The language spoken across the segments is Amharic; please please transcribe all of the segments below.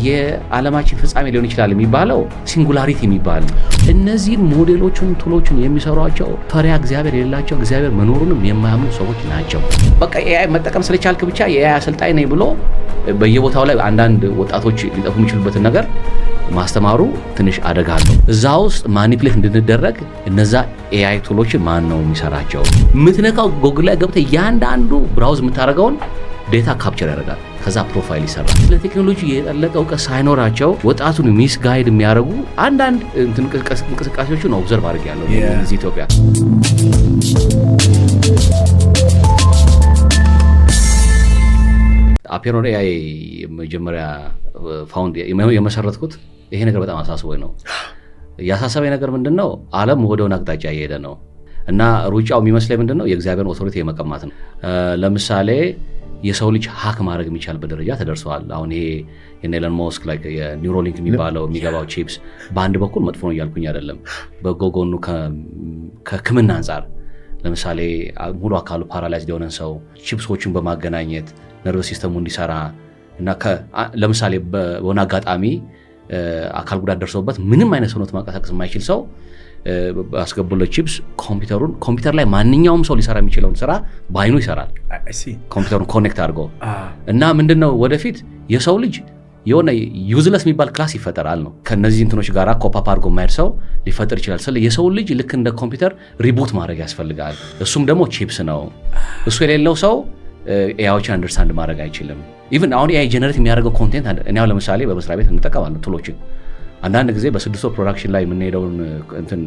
የዓለማችን ፍጻሜ ሊሆን ይችላል የሚባለው ሲንጉላሪቲ የሚባል እነዚህ ሞዴሎችን ቱሎችን የሚሰሯቸው ፈሪሃ እግዚአብሔር የሌላቸው እግዚአብሔር መኖሩንም የማያምኑ ሰዎች ናቸው። በቃ ኤአይ መጠቀም ስለቻልክ ብቻ የኤአይ አሰልጣኝ ነኝ ብሎ በየቦታው ላይ አንዳንድ ወጣቶች ሊጠፉ የሚችሉበትን ነገር ማስተማሩ ትንሽ አደጋ አለው። እዛ ውስጥ ማኒፕሌት እንድንደረግ እነዛ ኤአይ ቱሎችን ማን ነው የሚሰራቸው? የምትነካው ጎግል ላይ ገብተህ እያንዳንዱ ብራውዝ የምታደርገውን ዴታ ካፕቸር ያደርጋል። ከዛ ፕሮፋይል ይሰራል። ስለ ቴክኖሎጂ የጠለቀ እውቀት ሳይኖራቸው ወጣቱን ሚስ ጋይድ የሚያደርጉ አንዳንድ እንቅስቃሴዎችን ኦብዘርቭ አድርጌያለሁ እዚህ ኢትዮጵያ። አፔሮን ኤአይ መጀመሪያ ፋውንድ የመሰረትኩት ይሄ ነገር በጣም አሳስቦኝ ነው። ያሳሰበኝ ነገር ምንድነው? ዓለም ወደሆነ አቅጣጫ እየሄደ ነው እና ሩጫው የሚመስለኝ ምንድነው? የእግዚአብሔርን ኦቶሪቲ የመቀማት ነው። ለምሳሌ የሰው ልጅ ሃክ ማድረግ የሚቻልበት ደረጃ ተደርሰዋል። አሁን ይሄ የኤለን ሞስክ ላይ የኒውሮሊንክ የሚባለው የሚገባው ቺፕስ በአንድ በኩል መጥፎ ነው እያልኩኝ አይደለም። በጎኑ ከሕክምና አንጻር ለምሳሌ ሙሉ አካሉ ፓራላይዝድ የሆነን ሰው ቺፕሶችን በማገናኘት ነርቭ ሲስተሙ እንዲሰራ እና ለምሳሌ በሆነ አጋጣሚ አካል ጉዳት ደርሶበት ምንም አይነት ሰውነት ማንቀሳቀስ የማይችል ሰው አስገቡለት ቺፕስ ኮምፒውተር ላይ ማንኛውም ሰው ሊሰራ የሚችለውን ስራ በአይኑ ይሰራል። ኮምፒውተሩን ኮኔክት አድርጎ እና ምንድነው ወደፊት የሰው ልጅ የሆነ ዩዝለስ የሚባል ክላስ ይፈጠራል ነው። ከነዚህ እንትኖች ጋር ኮፓፕ አድርጎ የማይሄድ ሰው ሊፈጠር ይችላል። ስለዚህ የሰው ልጅ ልክ እንደ ኮምፒውተር ሪቡት ማድረግ ያስፈልጋል። እሱም ደግሞ ቺፕስ ነው። እሱ የሌለው ሰው ኤአይዎችን አንደርስታንድ ማድረግ አይችልም። ኢቭን አሁን ኤአይ ጀነሬት የሚያደርገው ኮንቴንት እኔው ለምሳሌ በመስሪያ ቤት እንጠቀማለን ቱሎችን። አንዳንድ ጊዜ በ6 ወር ፕሮዳክሽን ላይ የምንሄደውን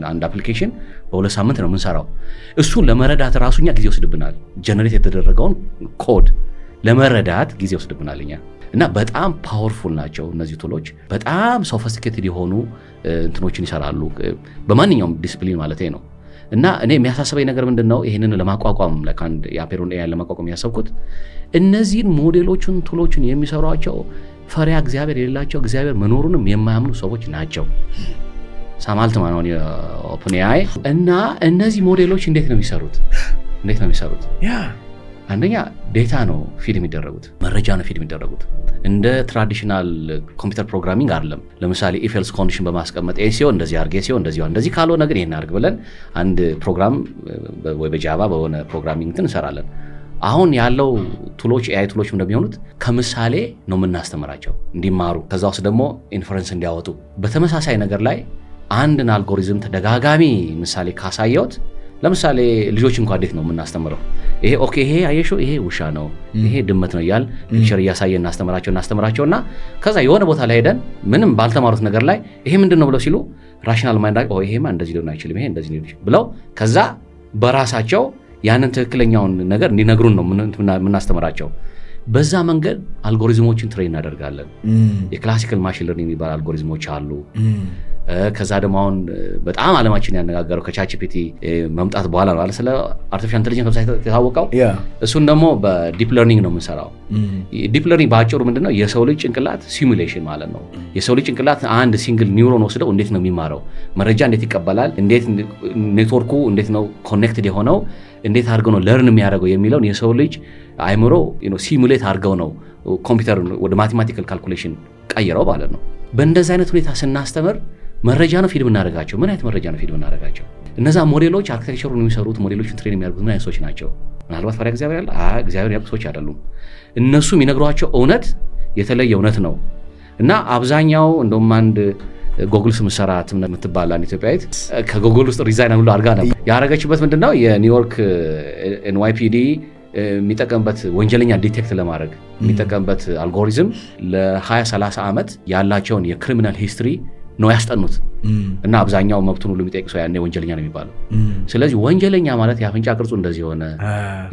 አንድ አፕሊኬሽን በ2 ሳምንት ነው የምንሰራው። እሱን ለመረዳት ራሱኛ ጊዜ ወስድብናል። ጀነሬት የተደረገውን ኮድ ለመረዳት ጊዜ ወስድብናል እኛ እና በጣም ፓወርፉል ናቸው እነዚህ ቱሎች። በጣም ሶፊስቲኬትድ የሆኑ እንትኖችን ይሰራሉ በማንኛውም ዲስፕሊን ማለት ነው። እና እኔ የሚያሳስበኝ ነገር ምንድነው? ይሄንን ለማቋቋም ለካንድ የአፔሮን ኤአይ ለማቋቋም ያሰብኩት እነዚህን ሞዴሎችን ቱሎችን የሚሰሯቸው ፈሪሃ እግዚአብሔር የሌላቸው እግዚአብሔር መኖሩንም የማያምኑ ሰዎች ናቸው። ሳም አልትማን ነው የኦፕን ኤአይ። እና እነዚህ ሞዴሎች እንዴት ነው የሚሰሩት? አንደኛ ዴታ ነው ፊድ የሚደረጉት፣ መረጃ ነው ፊድ የሚደረጉት። እንደ ትራዲሽናል ኮምፒውተር ፕሮግራሚንግ አይደለም። ለምሳሌ ኢፍ ኤልስ ኮንዲሽን በማስቀመጥ ኤ ሲሆን እንደዚህ አድርጌ ሲሆን እንደዚህ ካልሆነ ግን ይሄን አድርግ ብለን አንድ ፕሮግራም ወይ በጃቫ በሆነ ፕሮግራሚንግ እንሰራለን። አሁን ያለው ቱሎች ኤአይ ቱሎች እንደሚሆኑት ከምሳሌ ነው የምናስተምራቸው እንዲማሩ፣ ከዛ ውስጥ ደግሞ ኢንፈረንስ እንዲያወጡ። በተመሳሳይ ነገር ላይ አንድን አልጎሪዝም ተደጋጋሚ ምሳሌ ካሳየውት፣ ለምሳሌ ልጆች እንኳን እንዴት ነው የምናስተምረው? ይሄ ኦኬ፣ ይሄ አየሽው፣ ይሄ ውሻ ነው፣ ይሄ ድመት ነው እያል ፒክቸር እያሳየን እናስተምራቸውና ከዛ የሆነ ቦታ ላይ ሄደን ምንም ባልተማሩት ነገር ላይ ይሄ ምንድን ነው ብለው ሲሉ ራሽናል ማይንድ ይሄማ እንደዚህ ሊሆን አይችልም፣ ይሄ እንደዚህ ሊሆን ብለው ከዛ በራሳቸው ያንን ትክክለኛውን ነገር እንዲነግሩን ነው የምናስተምራቸው። በዛ መንገድ አልጎሪዝሞችን ትሬን እናደርጋለን። የክላሲካል ማሽን ለርኒንግ የሚባል አልጎሪዝሞች አሉ። ከዛ ደግሞ አሁን በጣም ዓለማችን ያነጋገረው ከቻትጂፒቲ መምጣት በኋላ ነው ስለ አርቲፊሻል ኢንተለጀንስ የታወቀው። እሱን ደግሞ በዲፕ ለርኒንግ ነው የምንሰራው። ዲፕ ለርኒንግ በአጭሩ ምንድነው? የሰው ልጅ ጭንቅላት ሲሙሌሽን ማለት ነው። የሰው ልጅ ጭንቅላት አንድ ሲንግል ኒውሮን ወስደው እንዴት ነው የሚማረው፣ መረጃ እንዴት ይቀበላል፣ እንዴት ኔትወርኩ እንዴት ነው ኮኔክትድ የሆነው፣ እንዴት አድርገው ነው ለርን የሚያደርገው የሚለውን የሰው ልጅ አይምሮ ሲሙሌት አድርገው ነው ኮምፒውተር ወደ ማቴማቲካል ካልኩሌሽን ቀይረው ማለት ነው። በእንደዚህ አይነት ሁኔታ ስናስተምር መረጃ ነው ፊድ የምናደርጋቸው። ምን አይነት መረጃ ነው ፊድ የምናደርጋቸው? እነዛ ሞዴሎች አርኪቴክቸሩን የሚሰሩት ሞዴሎችን ትሬን የሚያደርጉት ምን አይነት ሰዎች ናቸው? ምናልባት ፈሪሃ እግዚአብሔር ያለ እግዚአብሔር ያውቁ ሰዎች አይደሉም። እነሱ የሚነግሯቸው እውነት የተለየ እውነት ነው። እና አብዛኛው እንደውም አንድ ጎግል ስምሰራት የምትባል አንድ ኢትዮጵያዊት ከጎግል ውስጥ ሪዛይን ሁሉ አድርጋ ነበር። ያደረገችበት ምንድነው? የኒውዮርክ ኤንዋይፒዲ የሚጠቀምበት ወንጀለኛ ዲቴክት ለማድረግ የሚጠቀምበት አልጎሪዝም ለ20-30 ዓመት ያላቸውን የክሪሚናል ሂስትሪ ነው ያስጠኑት። እና አብዛኛው መብቱን ሁሉ የሚጠይቅ ሰው ያኔ ወንጀለኛ ነው የሚባለው። ስለዚህ ወንጀለኛ ማለት የአፍንጫ ቅርጹ እንደዚህ ሆነ፣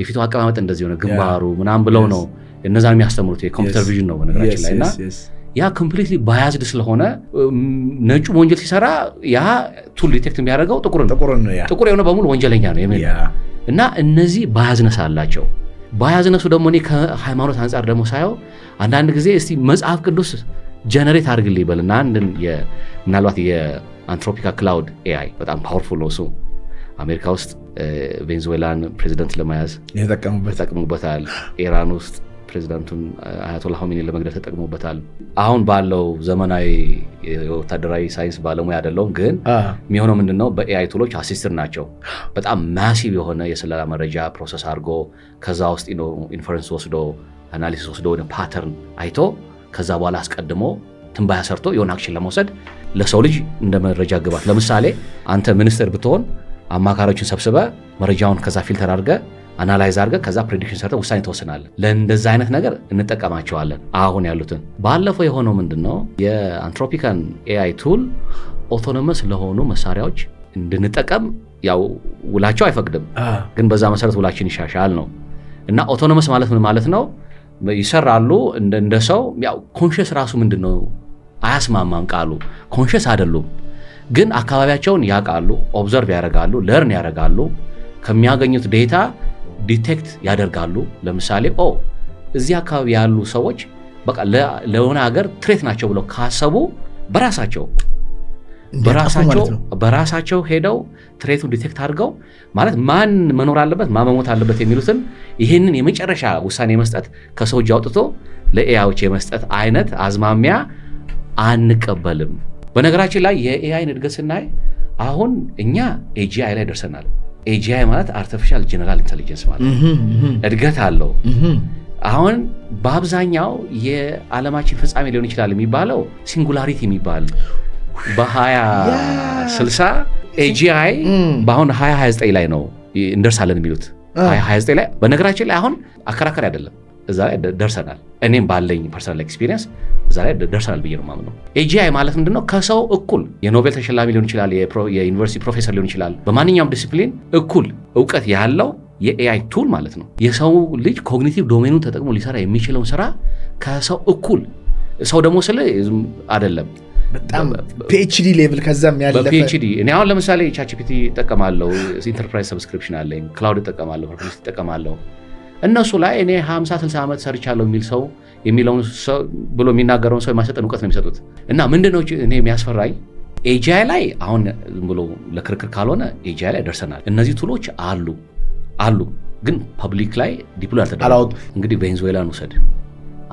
የፊቱ አቀማመጥ እንደዚህ ሆነ፣ ግንባሩ ምናምን ብለው ነው እነዛን የሚያስተምሩት። የኮምፒውተር ቪዥን ነው በነገራችን ላይ። እና ያ ኮምፕሊትሊ ባያዝድ ስለሆነ ነጩ ወንጀል ሲሰራ ያ ቱል ዲቴክት የሚያደርገው ጥቁር የሆነ በሙሉ ወንጀለኛ ነው የሚል። እና እነዚህ ባያዝነስ አላቸው። ባያዝነሱ ደግሞ እኔ ከሃይማኖት አንጻር ደግሞ ሳየው አንዳንድ ጊዜ እስቲ መጽሐፍ ቅዱስ ጀነሬት አድርግልኝ ይበልና አንድን ምናልባት የአንትሮፒካ ክላውድ ኤአይ በጣም ፓወርፉል ነው እሱ። አሜሪካ ውስጥ ቬንዙዌላን ፕሬዚደንት ለመያዝ ይጠቀሙበታል። ኢራን ውስጥ ፕሬዚዳንቱን አያቶላ ሆሜኒ ለመግደል ተጠቅሞበታል። አሁን ባለው ዘመናዊ የወታደራዊ ሳይንስ ባለሙያ አይደለሁም፣ ግን የሚሆነው ምንድነው በኤአይ ቱሎች አሲስትድ ናቸው። በጣም ማሲቭ የሆነ የስለላ መረጃ ፕሮሰስ አድርጎ ከዛ ውስጥ ኢንፈረንስ ወስዶ አናሊሲስ ወስዶ ወደ ፓተርን አይቶ ከዛ በኋላ አስቀድሞ ትንባያ ሰርቶ የሆነ አክሽን ለመውሰድ ለሰው ልጅ እንደ መረጃ ግባት። ለምሳሌ አንተ ሚኒስትር ብትሆን አማካሪዎችን ሰብስበ መረጃውን ከዛ ፊልተር አድርገ አናላይዝ አድርገ ከዛ ፕሬዲክሽን ሰርተ ውሳኔ ተወስናለህ። ለእንደዛ አይነት ነገር እንጠቀማቸዋለን። አሁን ያሉትን ባለፈው የሆነው ምንድነው የአንትሮፒካን ኤአይ ቱል ኦቶኖመስ ለሆኑ መሳሪያዎች እንድንጠቀም ያው ውላቸው አይፈቅድም፣ ግን በዛ መሰረት ውላችን ይሻሻል ነው። እና ኦቶኖመስ ማለት ምን ማለት ነው? ይሰራሉ እንደ ሰው። ያው ኮንሽስ ራሱ ምንድነው አያስማማም ቃሉ። ኮንሽስ አይደሉም፣ ግን አካባቢያቸውን ያውቃሉ፣ ኦብዘርቭ ያደርጋሉ፣ ለርን ያደርጋሉ፣ ከሚያገኙት ዴታ ዲቴክት ያደርጋሉ። ለምሳሌ እዚህ አካባቢ ያሉ ሰዎች በቃ ለሆነ ሀገር ትሬት ናቸው ብለው ካሰቡ በራሳቸው ሄደው ትሬቱን ዲቴክት አድርገው ማለት ማን መኖር አለበት ማን መሞት አለበት የሚሉትን ይህንን የመጨረሻ ውሳኔ መስጠት ከሰው እጅ አውጥቶ ለኤአይዎች የመስጠት አይነት አዝማሚያ አንቀበልም። በነገራችን ላይ የኤአይን እድገት ስናይ አሁን እኛ ኤጂአይ ላይ ደርሰናል። ኤጂአይ ማለት አርቲፊሻል ጀነራል ኢንተሊጀንስ ማለት እድገት አለው። አሁን በአብዛኛው የዓለማችን ፍጻሜ ሊሆን ይችላል የሚባለው ሲንጉላሪቲ የሚባል በ2060 ኤጂአይ በአሁን 2029 ላይ ነው እንደርሳለን የሚሉት 2029 ላይ። በነገራችን ላይ አሁን አከራካሪ አይደለም፣ እዛ ላይ ደርሰናል። እኔም ባለኝ ፐርሰናል ኤክስፒሪየንስ እዛ ላይ ደርሰናል ብዬ ነው የማምነው። ኤጂአይ ማለት ምንድነው? ከሰው እኩል የኖቤል ተሸላሚ ሊሆን ይችላል፣ የዩኒቨርሲቲ ፕሮፌሰር ሊሆን ይችላል፣ በማንኛውም ዲሲፕሊን እኩል እውቀት ያለው የኤአይ ቱል ማለት ነው። የሰው ልጅ ኮግኒቲቭ ዶሜኑን ተጠቅሞ ሊሰራ የሚችለውን ስራ ከሰው እኩል ሰው ደግሞ ስለ አይደለም በጣም ፒኤችዲ ሌቭል ከዛም ያለፈ ፒኤችዲ። እኔ አሁን ለምሳሌ ቻትጂፒቲ እጠቀማለሁ፣ ኢንተርፕራይዝ ሰብስክሪፕሽን አለኝ፣ ክላውድ እጠቀማለሁ፣ ፐርፕሌክሲቲ እጠቀማለሁ። እነሱ ላይ እኔ 50-60 ዓመት ሰርቻለሁ የሚል ሰው የሚለውን ሰው ብሎ የሚናገረውን ሰው የማሰጠን እውቀት ነው የሚሰጡት። እና ምንድነው እኔ የሚያስፈራኝ ኤጂአይ ላይ አሁን ዝም ብሎ ለክርክር ካልሆነ ኤጂአይ ላይ ደርሰናል። እነዚህ ቱሎች አሉ ግን ፐብሊክ ላይ ዲፕሎይ አልተደረጉም። እንግዲህ ቬንዙዌላን ውሰድ።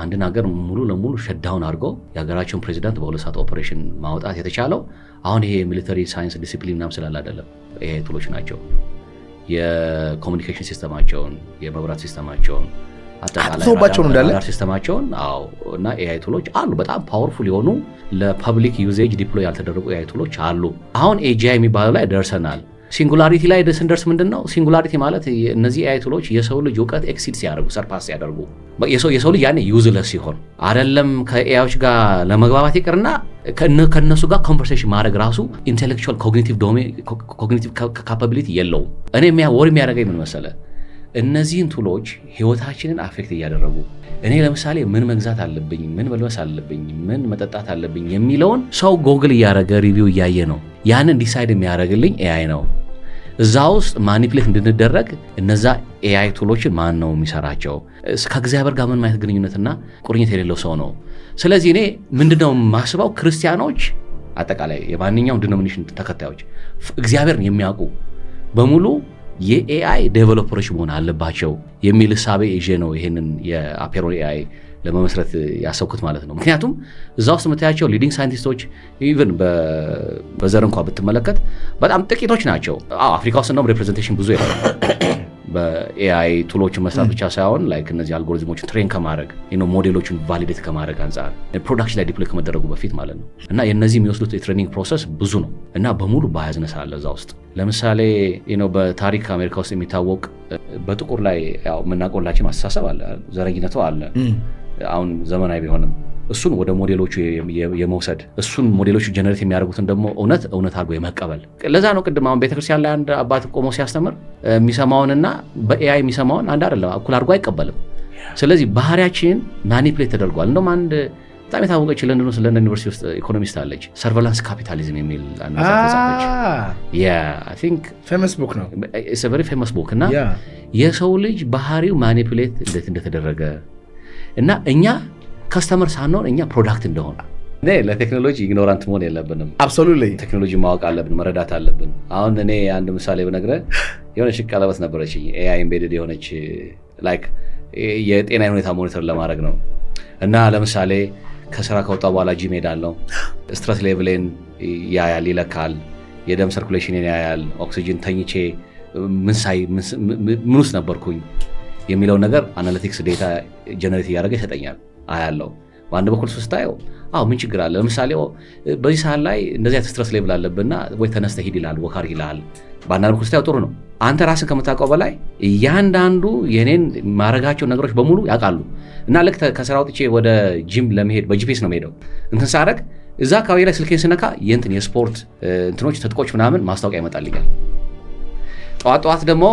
አንድን ሀገር ሙሉ ለሙሉ ሸዳውን አድርገው የሀገራቸውን ፕሬዚዳንት በ2 ሰዓት ኦፕሬሽን ማውጣት የተቻለው አሁን ይሄ ሚሊተሪ ሳይንስ ዲሲፕሊን ምናምን ስላለ አይደለም። ይሄ ቱሎች ናቸው። የኮሚኒኬሽን ሲስተማቸውን፣ የመብራት ሲስተማቸውን፣ አጠቃላይ እንዳለ ሲስተማቸውን እና ኤአይ ቱሎች አሉ። በጣም ፓወርፉል የሆኑ ለፐብሊክ ዩዜጅ ዲፕሎይ ያልተደረጉ ኤአይ ቱሎች አሉ። አሁን ኤጂአይ የሚባለው ላይ ደርሰናል። ሲንጉላሪቲ ላይ ስንደርስ ምንድነው ሲንጉላሪቲ ማለት? እነዚህ ኤአይ ቱሎች የሰው ልጅ እውቀት ኤክሲድ ሲያደርጉ ሰርፓስ ሲያደርጉ የሰው ልጅ ያኔ ዩዝለስ ሲሆን አይደለም ከኤአይዎች ጋር ለመግባባት ይቅርና ከነሱ ጋር ኮንቨርሴሽን ማድረግ ራሱ ኢንቴሌክቹዋል ኮግኒቲቭ ካፓቢሊቲ የለውም። እኔ ወር የሚያደርገኝ ምን መሰለ? እነዚህን ቱሎች ህይወታችንን አፌክት እያደረጉ እኔ ለምሳሌ ምን መግዛት አለብኝ፣ ምን መልበስ አለብኝ፣ ምን መጠጣት አለብኝ የሚለውን ሰው ጎግል እያደረገ ሪቪው እያየ ነው። ያንን ዲሳይድ የሚያደርግልኝ ኤአይ ነው። እዛ ውስጥ ማኒፕሌት እንድንደረግ እነዛ ኤአይ ቱሎችን ማን ነው የሚሰራቸው? ከእግዚአብሔር ጋር ምን ማለት ግንኙነትና ቁርኝት የሌለው ሰው ነው። ስለዚህ እኔ ምንድነው ማስበው ክርስቲያኖች፣ አጠቃላይ የማንኛውም ዲኖሚኔሽን ተከታዮች እግዚአብሔርን የሚያውቁ በሙሉ የኤአይ ዴቨሎፐሮች መሆን አለባቸው የሚል እሳቤ ይዤ ነው ይሄንን የአፔሮን ኤአይ ለመመስረት ያሰብኩት ማለት ነው። ምክንያቱም እዛ ውስጥ የምታያቸው ሊዲንግ ሳይንቲስቶች ኢቨን በዘር እንኳ ብትመለከት በጣም ጥቂቶች ናቸው። አፍሪካ ውስጥ ነው ሪፕሬዘንቴሽን ብዙ የለም። በኤአይ ቱሎችን መስራት ብቻ ሳይሆን ላይክ እነዚህ አልጎሪዝሞችን ትሬን ከማድረግ ሞዴሎችን ቫሊዴት ከማድረግ አንጻር ፕሮዳክሽን ላይ ዲፕሎይ ከመደረጉ በፊት ማለት ነው። እና የነዚህ የሚወስዱት የትሬኒንግ ፕሮሰስ ብዙ ነው እና በሙሉ ባያዝነስ አለ እዛ ውስጥ። ለምሳሌ በታሪክ አሜሪካ ውስጥ የሚታወቅ በጥቁር ላይ የምናቆላችን ማስተሳሰብ አለ፣ ዘረኝነቱ አለ። አሁን ዘመናዊ ቢሆንም እሱን ወደ ሞዴሎቹ የመውሰድ እሱን ሞዴሎቹ ጀነሬት የሚያደርጉትን ደግሞ እውነት አድርጎ የመቀበል። ለዛ ነው ቅድም አሁን ቤተክርስቲያን ላይ አንድ አባት ቆሞ ሲያስተምር የሚሰማውንና በኤአይ የሚሰማውን አንድ አይደለም፣ እኩል አድርጎ አይቀበልም። ስለዚህ ባህሪያችን ማኒፕሌት ተደርጓል። እንደውም አንድ በጣም የታወቀች ለንደን ዩኒቨርሲቲ ውስጥ ኢኮኖሚስት አለች፣ ሰርቨላንስ ካፒታሊዝም የሚል አንድ ተጻፈች። አይ ቲንክ ፌመስ ቡክ ነው። ኢትስ አ ቬሪ ፌመስ ቡክ እና የሰው ልጅ ባህሪው ማኒፕሌት እንደተደረገ እና እኛ ከስተመር ሳንሆን እኛ ፕሮዳክት እንደሆነ ለቴክኖሎጂ ኢግኖራንት መሆን የለብንም። አብሶሉትሊ ቴክኖሎጂ ማወቅ አለብን፣ መረዳት አለብን። አሁን እኔ አንድ ምሳሌ ብነግርህ የሆነች ቀለበት ነበረች ኤአይ ኢምቤድድ የሆነች ላይክ የጤና ሁኔታ ሞኒተር ለማድረግ ነው። እና ለምሳሌ ከስራ ከወጣ በኋላ ጂም ሄዳለሁ። ስትረስ ሌቭሌን ያያል፣ ይለካል። የደም ሰርኩሌሽንን ያያል። ኦክሲጅን ተኝቼ ምን ውስጥ ነበርኩኝ የሚለውን ነገር አናሊቲክስ ዴታ ጀነሬት እያደረገ ይሰጠኛል፣ አያለው። በአንድ በኩል ስታየው ምን ችግር አለ? ለምሳሌ በዚህ ሰዓት ላይ እንደዚህ ስትረስ ሌቭል አለብና ወይ ተነስተህ ሂድ ይላል፣ ወካር ይላል። በአንዳንድ በኩል ስታየው ጥሩ ነው። አንተ ራስን ከምታውቀው በላይ እያንዳንዱ የኔን ማረጋቸው ነገሮች በሙሉ ያውቃሉ። እና ልክ ከስራ ወጥቼ ወደ ጂም ለመሄድ በጂፒኤስ ነው የምሄደው። እንትን ሳደርግ እዛ አካባቢ ላይ ስልኬን ስነካ የስፖርት እንትኖች ትጥቆች ምናምን ማስታወቂያ ይመጣልኛል። ጠዋት ደግሞ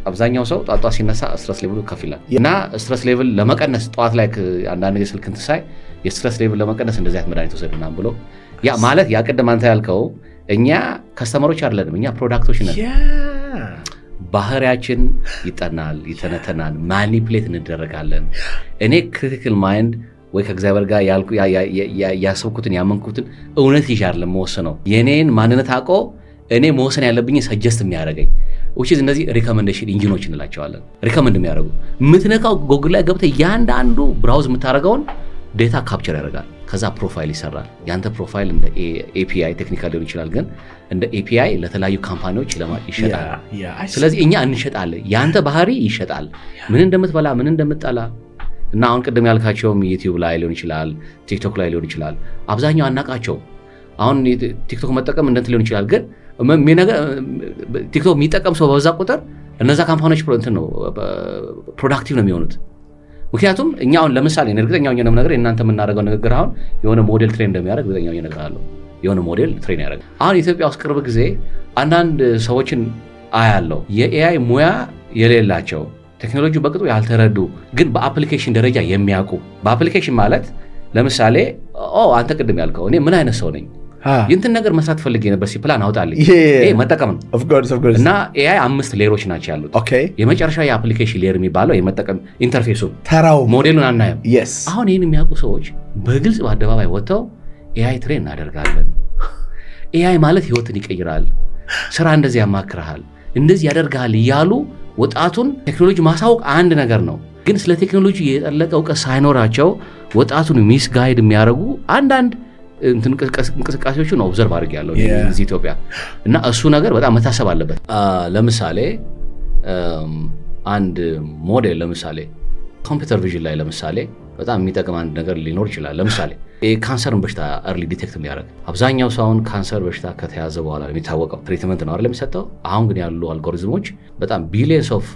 አብዛኛው ሰው ጠዋት ሲነሳ ስትረስ ሌቭሉ ከፍ ይላል። እና ስትረስ ሌቭል ለመቀነስ ጠዋት ላይ አንዳንድ ጊዜ ስልክ እንትን ሳይ የስትረስ ሌቭል ለመቀነስ እንደዚህ አይነት መድኃኒት ወሰድ ምናምን ብሎ ያ ማለት ያ ቅድም አንተ ያልከው እኛ ከስተመሮች አይደለንም፣ እኛ ፕሮዳክቶች ነን። ባህሪያችን ይጠናል፣ ይተነተናል፣ ማኒፕሌት እንደረጋለን። እኔ ክሪቲካል ማይንድ ወይ ከእግዚአብሔር ጋር ያሰብኩትን ያመንኩትን እውነት ይዤ አይደለም መወሰነው። የኔን ማንነት አውቆ እኔ መወሰን ያለብኝ ሰጀስት የሚያደርገኝ እነዚህ ሪኮመንዴሽን ኢንጂኖች እንላቸዋለን። ሪኮመንድ የሚያደርጉ የምትነካው ጎግል ላይ ገብተህ እያንዳንዱ ብራውዝ የምታደርገውን ዴታ ካፕቸር ያደርጋል። ከዛ ፕሮፋይል ይሰራል። ያንተ ፕሮፋይል እንደ ኤፒአይ ቴክኒካል ሊሆን ይችላል፣ ግን እንደ ኤፒአይ ለተለያዩ ካምፓኒዎች ይሸጣል። ስለዚህ እኛ እንሸጣለን፣ ያንተ ባህሪ ይሸጣል። ምን እንደምትበላ ምን እንደምትጠላ እና አሁን ቅድም ያልካቸውም ዩቲዩብ ላይ ሊሆን ይችላል፣ ቲክቶክ ላይ ሊሆን ይችላል። አብዛኛው አናቃቸው። አሁን ቲክቶክ መጠቀም እንደንት ሊሆን ይችላል፣ ግን ቲክቶክ የሚጠቀም ሰው በዛ ቁጥር እነዛ ካምፓኒዎች ፕሮዳክቲቭ ነው የሚሆኑት። ምክንያቱም እኛ አሁን ለምሳሌ እርግጠኛ ሆኜ ነው ነገር እናንተ የምናደርገው ንግግር አሁን የሆነ ሞዴል ትሬን እንደሚያደርግ እርግጠኛ ሆኜ እነግርሃለሁ። የሆነ ሞዴል ትሬን ያደርግ። አሁን ኢትዮጵያ ውስጥ ቅርብ ጊዜ አንዳንድ ሰዎችን አያለው የኤአይ ሙያ የሌላቸው ቴክኖሎጂ በቅጡ ያልተረዱ ግን በአፕሊኬሽን ደረጃ የሚያውቁ። በአፕሊኬሽን ማለት ለምሳሌ አንተ ቅድም ያልከው እኔ ምን አይነት ሰው ነኝ ይንትን ነገር መስራት ፈልጌ ነበር ሲፕላን አውጣልኝ መጠቀም ነው። እና ኤአይ 5 ሌየሮች ናቸው ያሉት። የመጨረሻ የአፕሊኬሽን ሌየር የሚባለው የመጠቀም ኢንተርፌሱ ሞዴሉን አናየም። አሁን ይህን የሚያውቁ ሰዎች በግልጽ በአደባባይ ወጥተው ኤአይ ትሬን እናደርጋለን፣ ኤአይ ማለት ህይወትን ይቀይራል፣ ስራ እንደዚህ ያማክርሃል፣ እንደዚህ ያደርጋል እያሉ ወጣቱን ቴክኖሎጂ ማሳወቅ አንድ ነገር ነው። ግን ስለ ቴክኖሎጂ የጠለቀ እውቀት ሳይኖራቸው ወጣቱን ሚስ ጋይድ የሚያደርጉ አንዳንድ እንቅስቃሴዎችን ኦብዘርቭ አድርጌያለሁ እዚህ ኢትዮጵያ። እና እሱ ነገር በጣም መታሰብ አለበት። ለምሳሌ አንድ ሞዴል ለምሳሌ ኮምፒውተር ቪዥን ላይ ለምሳሌ በጣም የሚጠቅም አንድ ነገር ሊኖር ይችላል። ለምሳሌ ካንሰርን በሽታ እርሊ ዲቴክት የሚያደርግ አብዛኛው ሰውን ካንሰር በሽታ ከተያዘ በኋላ የሚታወቀው ትሪትመንት ነው አይደል የሚሰጠው። አሁን ግን ያሉ አልጎሪዝሞች በጣም ቢሊየንስ ኦፍ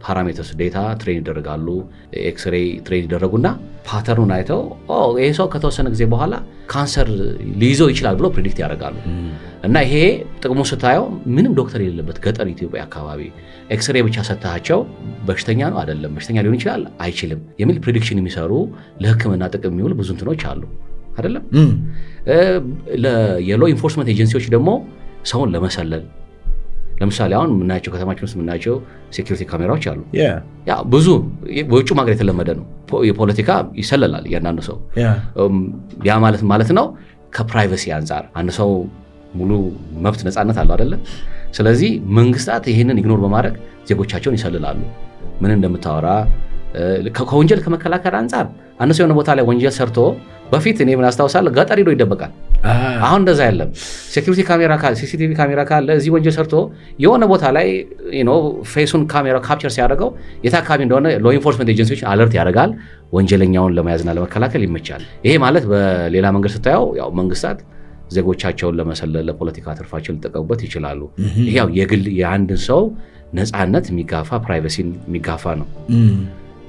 ፓራሜትርስ ዴታ ትሬን ይደረጋሉ። ኤክስሬይ ትሬን ይደረጉና ፓተርኑን አይተው ይሄ ሰው ከተወሰነ ጊዜ በኋላ ካንሰር ሊይዘው ይችላል ብሎ ፕሬዲክት ያደርጋሉ። እና ይሄ ጥቅሙ ስታየው ምንም ዶክተር የሌለበት ገጠር ኢትዮጵያ አካባቢ ኤክስሬይ ብቻ ሰጥታቸው በሽተኛ ነው አይደለም፣ በሽተኛ ሊሆን ይችላል አይችልም የሚል ፕሬዲክሽን የሚሰሩ ለሕክምና ጥቅም የሚውሉ ብዙ እንትኖች አሉ አይደለም። የሎ ኢንፎርስመንት ኤጀንሲዎች ደግሞ ሰውን ለመሰለል ለምሳሌ አሁን የምናያቸው ከተማችን ውስጥ የምናያቸው ሴኪሪቲ ካሜራዎች አሉ። ያ ብዙ በውጭ ሀገር የተለመደ ነው። የፖለቲካ ይሰለላል እያንዳንዱ ሰው። ያ ማለት ነው ከፕራይቬሲ አንጻር አንድ ሰው ሙሉ መብት ነፃነት አለው አይደለ? ስለዚህ መንግስታት ይህንን ኢግኖር በማድረግ ዜጎቻቸውን ይሰልላሉ። ምን እንደምታወራ ከወንጀል ከመከላከል አንጻር አንድ ሰው የሆነ ቦታ ላይ ወንጀል ሰርቶ በፊት እኔ ምን አስታውሳለሁ ገጠር ሄዶ ይደበቃል። አሁን እንደዛ አይደለም። ሲሲቲቪ ካሜራ ካለ እዚህ ወንጀል ሰርቶ የሆነ ቦታ ላይ ፌሱን ካሜራ ካፕቸር ሲያደርገው የት አካባቢ እንደሆነ ሎ ኢንፎርስመንት ኤጀንሲዎች አለርት ያደርጋል። ወንጀለኛውን ለመያዝና ለመከላከል ይመቻል። ይሄ ማለት በሌላ መንገድ ስታየው ያው መንግስታት ዜጎቻቸውን ለመሰለል ለፖለቲካ ትርፋቸው ሊጠቀሙበት ይችላሉ። ይሄ ያው የግል የአንድን ሰው ነፃነት የሚጋፋ ፕራይቬሲን የሚጋፋ ነው።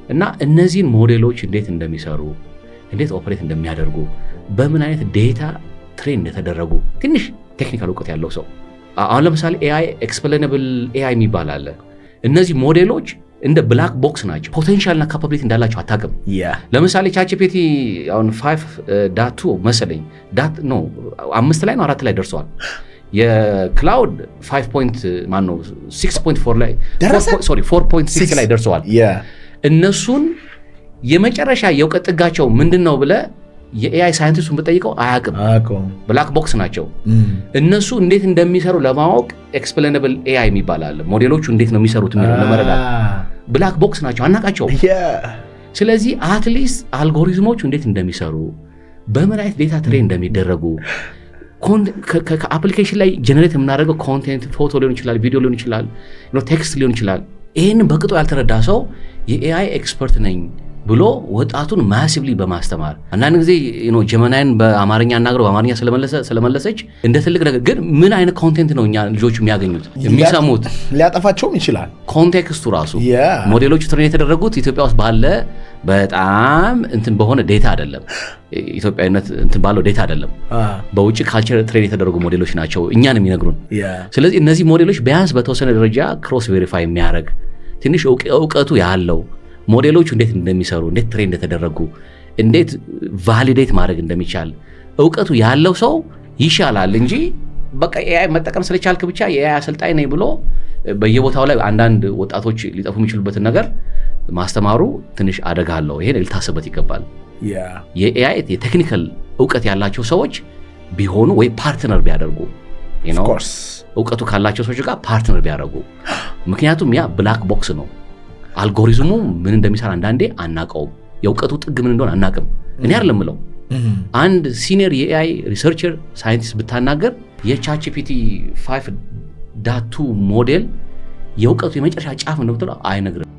እና እነዚህን ሞዴሎች እንዴት እንደሚሰሩ እንዴት ኦፕሬት እንደሚያደርጉ በምን አይነት ዴታ ትሬን እንደተደረጉ ትንሽ ቴክኒካል እውቀት ያለው ሰው አሁን ለምሳሌ ኤአይ ኤክስፕሌነብል ኤአይ የሚባል አለ። እነዚህ ሞዴሎች እንደ ብላክ ቦክስ ናቸው። ፖቴንሻልና ካፓቢሊቲ እንዳላቸው አታውቅም። ለምሳሌ ቻትጂፒቲ አሁን 5.2 መሰለኝ 5 ላይ ነው 4 ላይ ደርሰዋል። የክላውድ 6.4 ላይ 4.6 ላይ ደርሰዋል። እነሱን የመጨረሻ የእውቀት ጥጋቸው ምንድን ነው ብለህ የኤአይ ሳይንቲስቱን ብጠይቀው አያውቅም። ብላክ ቦክስ ናቸው። እነሱ እንዴት እንደሚሰሩ ለማወቅ ኤክስፕሌነብል ኤአይ የሚባል አለ። ሞዴሎቹ እንዴት ነው የሚሰሩት የሚለው ለመረዳት ብላክ ቦክስ ናቸው አናቃቸው። ስለዚህ አትሊስት አልጎሪዝሞቹ እንዴት እንደሚሰሩ በምን አይነት ዴታ ትሬን እንደሚደረጉ ከአፕሊኬሽን ላይ ጀነሬት የምናደርገው ኮንቴንት ፎቶ ሊሆን ይችላል፣ ቪዲዮ ሊሆን ይችላል፣ ቴክስት ሊሆን ይችላል። ይህንን በቅጡ ያልተረዳ ሰው የኤአይ ኤክስፐርት ነኝ ብሎ ወጣቱን ማሲቭሊ በማስተማር አንዳንድ ጊዜ ጀመናይን በአማርኛ አናግረው በአማርኛ ስለመለሰች እንደ ትልቅ ነገር፣ ግን ምን አይነት ኮንቴንት ነው እኛ ልጆቹ የሚያገኙት የሚሰሙት? ሊያጠፋቸውም ይችላል። ኮንቴክስቱ ራሱ ሞዴሎቹ ትሬን የተደረጉት ኢትዮጵያ ውስጥ ባለ በጣም እንትን በሆነ ዴታ አይደለም፣ ኢትዮጵያዊነት እንትን ባለው ዴታ አይደለም፣ በውጭ ካልቸር ትሬን የተደረጉ ሞዴሎች ናቸው እኛን የሚነግሩን። ስለዚህ እነዚህ ሞዴሎች ቢያንስ በተወሰነ ደረጃ ክሮስ ቬሪፋይ የሚያደርግ ትንሽ እውቀቱ ያለው ሞዴሎቹ እንዴት እንደሚሰሩ፣ እንዴት ትሬን እንደተደረጉ፣ እንዴት ቫሊዴት ማድረግ እንደሚቻል እውቀቱ ያለው ሰው ይሻላል እንጂ በቃ ኤአይ መጠቀም ስለቻልክ ብቻ የኤአይ አሰልጣኝ ነኝ ብሎ በየቦታው ላይ አንዳንድ ወጣቶች ሊጠፉ የሚችሉበትን ነገር ማስተማሩ ትንሽ አደጋ አለው። ይሄን ልታስብበት ይገባል። የኤአይ የቴክኒካል እውቀት ያላቸው ሰዎች ቢሆኑ ወይ ፓርትነር ቢያደርጉ እውቀቱ ካላቸው ሰዎች ጋር ፓርትነር ቢያደርጉ፣ ምክንያቱም ያ ብላክ ቦክስ ነው። አልጎሪዝሙ ምን እንደሚሰራ አንዳንዴ አናቀውም። የእውቀቱ ጥግ ምን እንደሆነ አናቅም። እኔ አይደለም ምለው አንድ ሲኒየር የኤአይ ሪሰርቸር ሳይንቲስት ብታናገር የቻትጂፒቲ 5.2 ሞዴል የእውቀቱ የመጨረሻ ጫፍ እንደምትለው አይነግርም።